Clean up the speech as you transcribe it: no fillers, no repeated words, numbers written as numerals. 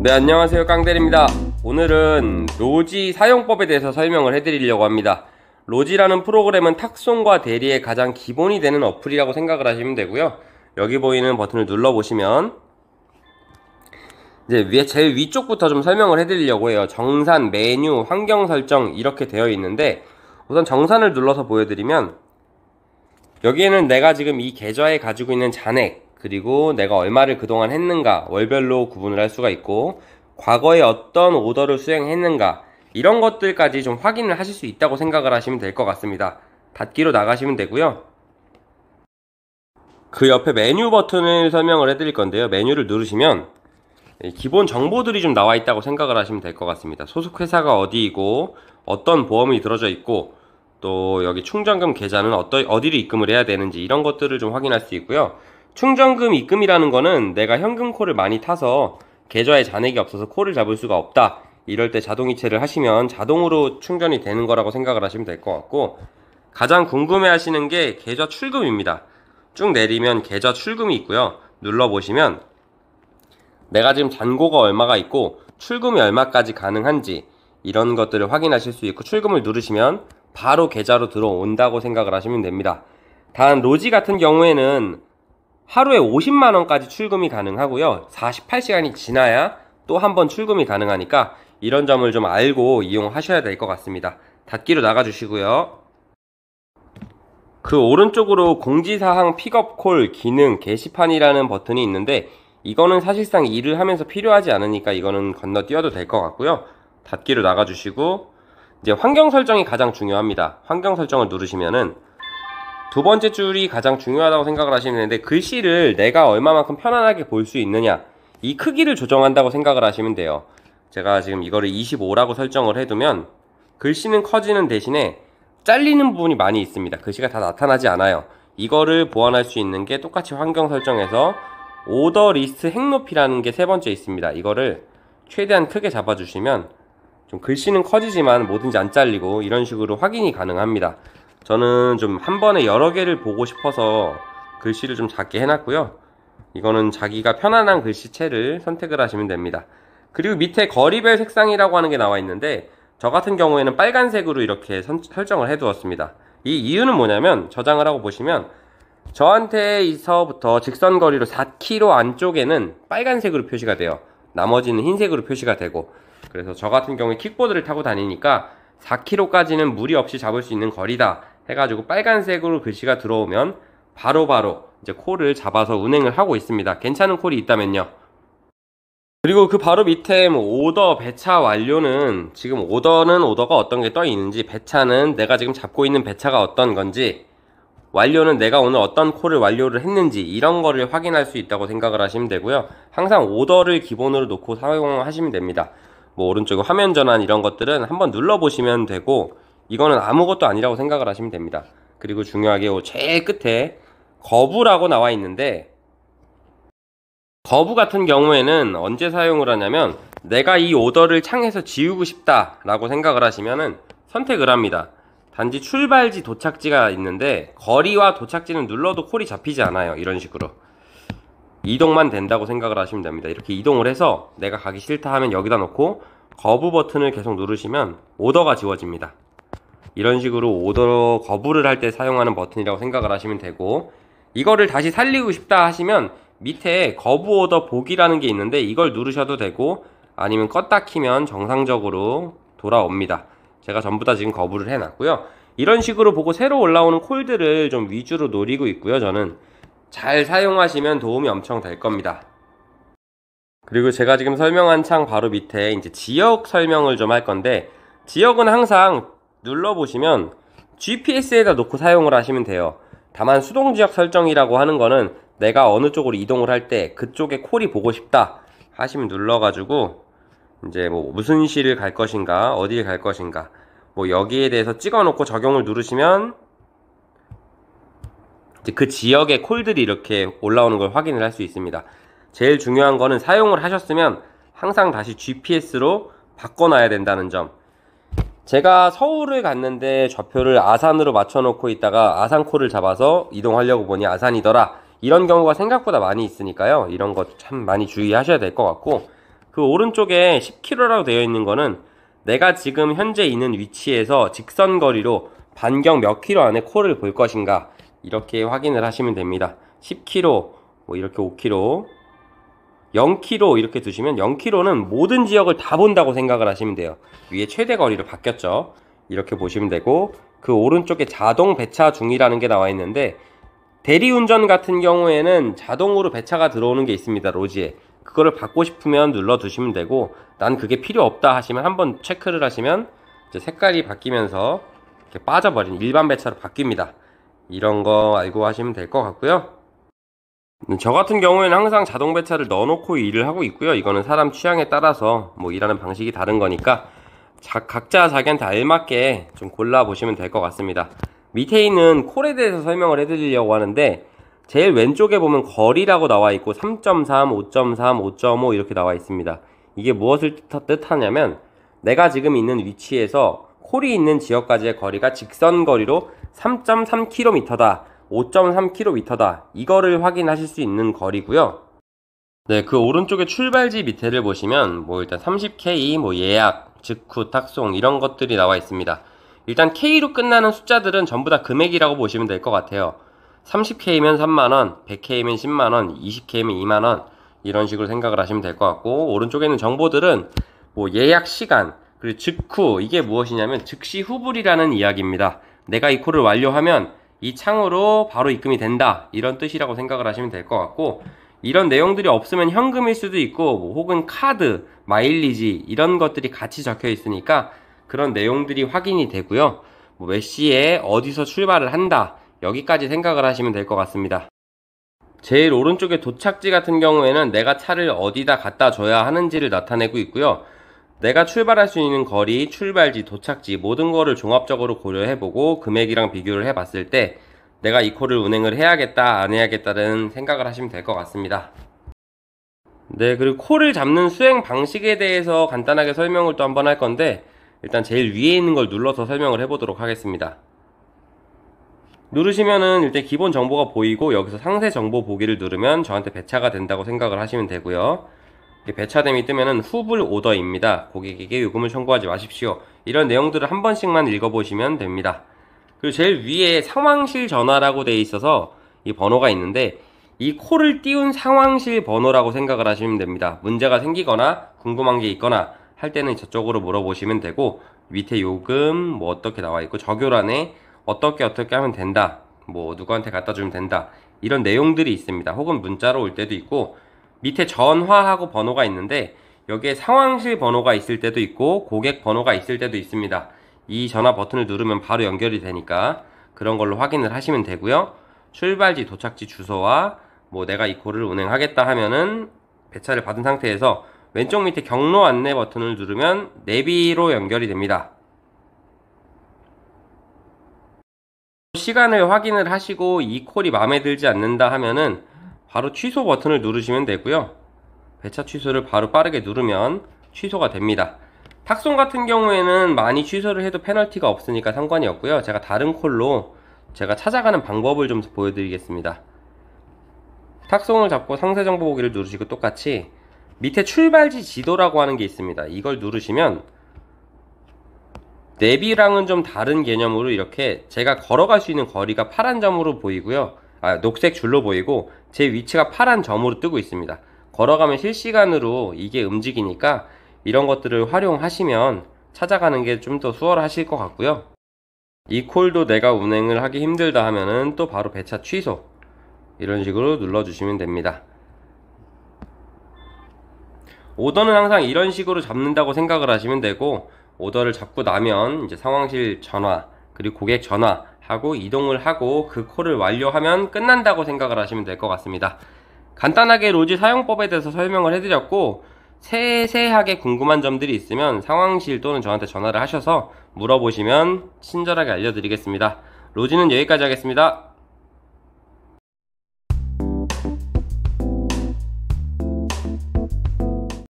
네, 안녕하세요. 깡대리입니다. 오늘은 로지 사용법에 대해서 설명을 해드리려고 합니다. 로지라는 프로그램은 탁송과 대리의 가장 기본이 되는 어플이라고 생각을 하시면 되고요. 여기 보이는 버튼을 눌러보시면 이제 제일 위쪽부터 좀 설명을 해드리려고 해요. 정산, 메뉴, 환경 설정 이렇게 되어 있는데, 우선 정산을 눌러서 보여드리면 여기에는 내가 지금 이 계좌에 가지고 있는 잔액, 그리고 내가 얼마를 그동안 했는가 월별로 구분을 할 수가 있고, 과거에 어떤 오더를 수행했는가 이런 것들까지 좀 확인을 하실 수 있다고 생각을 하시면 될 것 같습니다. 닫기로 나가시면 되고요. 그 옆에 메뉴 버튼을 설명을 해드릴 건데요. 메뉴를 누르시면 기본 정보들이 좀 나와 있다고 생각을 하시면 될 것 같습니다. 소속 회사가 어디이고 어떤 보험이 들어져 있고, 또 여기 충전금 계좌는 어디로 입금을 해야 되는지 이런 것들을 좀 확인할 수 있고요. 충전금 입금이라는 거는 내가 현금 콜을 많이 타서 계좌에 잔액이 없어서 콜을 잡을 수가 없다, 이럴 때 자동이체를 하시면 자동으로 충전이 되는 거라고 생각을 하시면 될 것 같고, 가장 궁금해 하시는 게 계좌 출금입니다. 쭉 내리면 계좌 출금이 있고요. 눌러보시면 내가 지금 잔고가 얼마가 있고 출금이 얼마까지 가능한지 이런 것들을 확인하실 수 있고, 출금을 누르시면 바로 계좌로 들어온다고 생각을 하시면 됩니다. 단 로지 같은 경우에는 하루에 50만원까지 출금이 가능하고요. 48시간이 지나야 또 한 번 출금이 가능하니까 이런 점을 좀 알고 이용하셔야 될 것 같습니다. 닫기로 나가주시고요. 그 오른쪽으로 공지사항 픽업콜 기능 게시판이라는 버튼이 있는데, 이거는 사실상 일을 하면서 필요하지 않으니까 이거는 건너뛰어도 될 것 같고요. 닫기로 나가주시고, 이제 환경 설정이 가장 중요합니다. 환경 설정을 누르시면은 두 번째 줄이 가장 중요하다고 생각을 하시면 되는데, 글씨를 내가 얼마만큼 편안하게 볼 수 있느냐, 이 크기를 조정한다고 생각을 하시면 돼요. 제가 지금 이거를 25라고 설정을 해두면 글씨는 커지는 대신에 잘리는 부분이 많이 있습니다. 글씨가 다 나타나지 않아요. 이거를 보완할 수 있는 게 똑같이 환경 설정에서 오더 리스트 행 높이라는 게 세 번째 있습니다. 이거를 최대한 크게 잡아주시면 좀 글씨는 커지지만 뭐든지 안 잘리고 이런 식으로 확인이 가능합니다. 저는 좀 한 번에 여러 개를 보고 싶어서 글씨를 좀 작게 해놨고요. 이거는 자기가 편안한 글씨체를 선택을 하시면 됩니다. 그리고 밑에 거리별 색상이라고 하는 게 나와 있는데, 저 같은 경우에는 빨간색으로 이렇게 설정을 해두었습니다. 이 이유는 뭐냐면, 저장을 하고 보시면 저한테서부터 직선거리로 4km 안쪽에는 빨간색으로 표시가 돼요. 나머지는 흰색으로 표시가 되고, 그래서 저 같은 경우에 킥보드를 타고 다니니까 4km까지는 무리 없이 잡을 수 있는 거리다 해가지고 빨간색으로 글씨가 들어오면 바로바로 이제 콜을 잡아서 운행을 하고 있습니다. 괜찮은 콜이 있다면요. 그리고 그 바로 밑에 오더 배차 완료는, 지금 오더가 어떤 게 떠 있는지, 배차는 내가 지금 잡고 있는 배차가 어떤 건지, 완료는 내가 오늘 어떤 콜을 완료를 했는지 이런 거를 확인할 수 있다고 생각을 하시면 되고요. 항상 오더를 기본으로 놓고 사용하시면 됩니다. 뭐 오른쪽에 화면 전환 이런 것들은 한번 눌러보시면 되고, 이거는 아무것도 아니라고 생각을 하시면 됩니다. 그리고 중요하게 제일 끝에 거부라고 나와 있는데, 거부 같은 경우에는 언제 사용을 하냐면, 내가 이 오더를 창에서 지우고 싶다 라고 생각을 하시면은 선택을 합니다. 단지 출발지 도착지가 있는데, 거리와 도착지는 눌러도 콜이 잡히지 않아요. 이런 식으로 이동만 된다고 생각을 하시면 됩니다. 이렇게 이동을 해서 내가 가기 싫다 하면 여기다 놓고 거부 버튼을 계속 누르시면 오더가 지워집니다. 이런 식으로 오더 거부를 할 때 사용하는 버튼이라고 생각을 하시면 되고, 이거를 다시 살리고 싶다 하시면 밑에 거부 오더 보기라는 게 있는데, 이걸 누르셔도 되고, 아니면 껐다 키면 정상적으로 돌아옵니다. 제가 전부 다 지금 거부를 해놨고요. 이런 식으로 보고 새로 올라오는 콜들을 좀 위주로 노리고 있고요. 저는 잘 사용하시면 도움이 엄청 될 겁니다. 그리고 제가 지금 설명한 창 바로 밑에 이제 지역 설명을 좀 할 건데, 지역은 항상 눌러보시면 GPS에다 놓고 사용을 하시면 돼요. 다만 수동지역 설정이라고 하는 거는 내가 어느 쪽으로 이동을 할 때 그쪽에 콜이 보고 싶다 하시면 눌러가지고 이제 뭐 무슨 시를 갈 것인가, 어디에 갈 것인가, 뭐 여기에 대해서 찍어놓고 적용을 누르시면 이제 그 지역의 콜들이 이렇게 올라오는 걸 확인을 할 수 있습니다. 제일 중요한 거는 사용을 하셨으면 항상 다시 GPS로 바꿔놔야 된다는 점. 제가 서울을 갔는데 좌표를 아산으로 맞춰놓고 있다가 아산콜을 잡아서 이동하려고 보니 아산이더라, 이런 경우가 생각보다 많이 있으니까요. 이런 것 참 많이 주의하셔야 될 것 같고, 그 오른쪽에 10km라고 되어 있는 거는 내가 지금 현재 있는 위치에서 직선 거리로 반경 몇 킬로 안에 콜을 볼 것인가 이렇게 확인을 하시면 됩니다. 10km, 뭐 이렇게 5km, 0km 이렇게 두시면 0km는 모든 지역을 다 본다고 생각을 하시면 돼요. 위에 최대 거리로 바뀌었죠. 이렇게 보시면 되고, 그 오른쪽에 자동 배차 중이라는 게 나와 있는데, 대리운전 같은 경우에는 자동으로 배차가 들어오는 게 있습니다. 로지에. 그거를 받고 싶으면 눌러 두시면 되고, 난 그게 필요 없다 하시면 한번 체크를 하시면 이제 색깔이 바뀌면서 이렇게 빠져버린 일반 배차로 바뀝니다. 이런 거 알고 하시면 될 것 같고요. 저 같은 경우에는 항상 자동 배차를 넣어놓고 일을 하고 있고요. 이거는 사람 취향에 따라서 뭐 일하는 방식이 다른 거니까 각자 자기한테 알맞게 좀 골라보시면 될 것 같습니다. 밑에 있는 콜에 대해서 설명을 해드리려고 하는데, 제일 왼쪽에 보면 거리라고 나와 있고 3.3, 5.3, 5.5 이렇게 나와 있습니다. 이게 무엇을 뜻하냐면, 내가 지금 있는 위치에서 콜이 있는 지역까지의 거리가 직선 거리로 3.3km다, 5.3km다, 이거를 확인하실 수 있는 거리고요. 네, 그 오른쪽에 출발지 밑에를 보시면 뭐 일단 30K, 뭐 예약, 직후, 탁송 이런 것들이 나와 있습니다. 일단 K로 끝나는 숫자들은 전부 다 금액이라고 보시면 될 것 같아요. 30K면 3만원, 100K면 10만원, 20K면 2만원 이런 식으로 생각을 하시면 될 것 같고, 오른쪽에 있는 정보들은 뭐 예약 시간, 그리고 직후, 이게 무엇이냐면 즉시 후불이라는 이야기입니다. 내가 이 콜을 완료하면 이 창으로 바로 입금이 된다, 이런 뜻이라고 생각을 하시면 될 것 같고, 이런 내용들이 없으면 현금일 수도 있고 뭐 혹은 카드, 마일리지 이런 것들이 같이 적혀 있으니까 그런 내용들이 확인이 되고요. 뭐 몇 시에 어디서 출발을 한다, 여기까지 생각을 하시면 될 것 같습니다. 제일 오른쪽에 도착지 같은 경우에는 내가 차를 어디다 갖다 줘야 하는지를 나타내고 있고요. 내가 출발할 수 있는 거리, 출발지, 도착지 모든 거를 종합적으로 고려해보고 금액이랑 비교를 해봤을 때 내가 이 콜을 운행을 해야겠다, 안 해야겠다는 생각을 하시면 될 것 같습니다. 네, 그리고 콜을 잡는 수행 방식에 대해서 간단하게 설명을 또 한번 할 건데, 일단 제일 위에 있는 걸 눌러서 설명을 해보도록 하겠습니다. 누르시면은 일단 기본 정보가 보이고, 여기서 상세 정보 보기를 누르면 저한테 배차가 된다고 생각을 하시면 되고요. 배차됨이 뜨면은 후불 오더입니다. 고객에게 요금을 청구하지 마십시오. 이런 내용들을 한 번씩만 읽어보시면 됩니다. 그리고 제일 위에 상황실 전화라고 되어 있어서 이 번호가 있는데, 이 콜을 띄운 상황실 번호라고 생각을 하시면 됩니다. 문제가 생기거나 궁금한 게 있거나 할 때는 저쪽으로 물어보시면 되고, 밑에 요금 뭐 어떻게 나와 있고 적요란에 어떻게 하면 된다, 뭐 누구한테 갖다 주면 된다, 이런 내용들이 있습니다. 혹은 문자로 올 때도 있고, 밑에 전화하고 번호가 있는데 여기에 상황실 번호가 있을 때도 있고 고객 번호가 있을 때도 있습니다. 이 전화 버튼을 누르면 바로 연결이 되니까 그런 걸로 확인을 하시면 되고요. 출발지, 도착지 주소와 뭐 내가 이 콜을 운행하겠다 하면은 배차를 받은 상태에서 왼쪽 밑에 경로 안내 버튼을 누르면 내비로 연결이 됩니다. 시간을 확인을 하시고 이 콜이 마음에 들지 않는다 하면은 바로 취소 버튼을 누르시면 되고요. 배차 취소를 바로 빠르게 누르면 취소가 됩니다. 탁송 같은 경우에는 많이 취소를 해도 페널티가 없으니까 상관이 없고요. 제가 다른 콜로 제가 찾아가는 방법을 좀 보여드리겠습니다. 탁송을 잡고 상세 정보 보기를 누르시고 똑같이 밑에 출발지 지도라고 하는 게 있습니다. 이걸 누르시면 내비랑은 좀 다른 개념으로 이렇게 제가 걸어갈 수 있는 거리가 파란 점으로 보이고요. 녹색 줄로 보이고 제 위치가 파란 점으로 뜨고 있습니다. 걸어가면 실시간으로 이게 움직이니까 이런 것들을 활용하시면 찾아가는 게 좀 더 수월하실 것 같고요. 이 콜도 내가 운행을 하기 힘들다 하면은 또 바로 배차 취소, 이런 식으로 눌러주시면 됩니다. 오더는 항상 이런 식으로 잡는다고 생각을 하시면 되고, 오더를 잡고 나면 이제 상황실 전화 그리고 고객 전화 하고 이동을 하고 그 콜을 완료하면 끝난다고 생각을 하시면 될 것 같습니다. 간단하게 로지 사용법에 대해서 설명을 해드렸고, 세세하게 궁금한 점들이 있으면 상황실 또는 저한테 전화를 하셔서 물어보시면 친절하게 알려드리겠습니다. 로지는 여기까지 하겠습니다.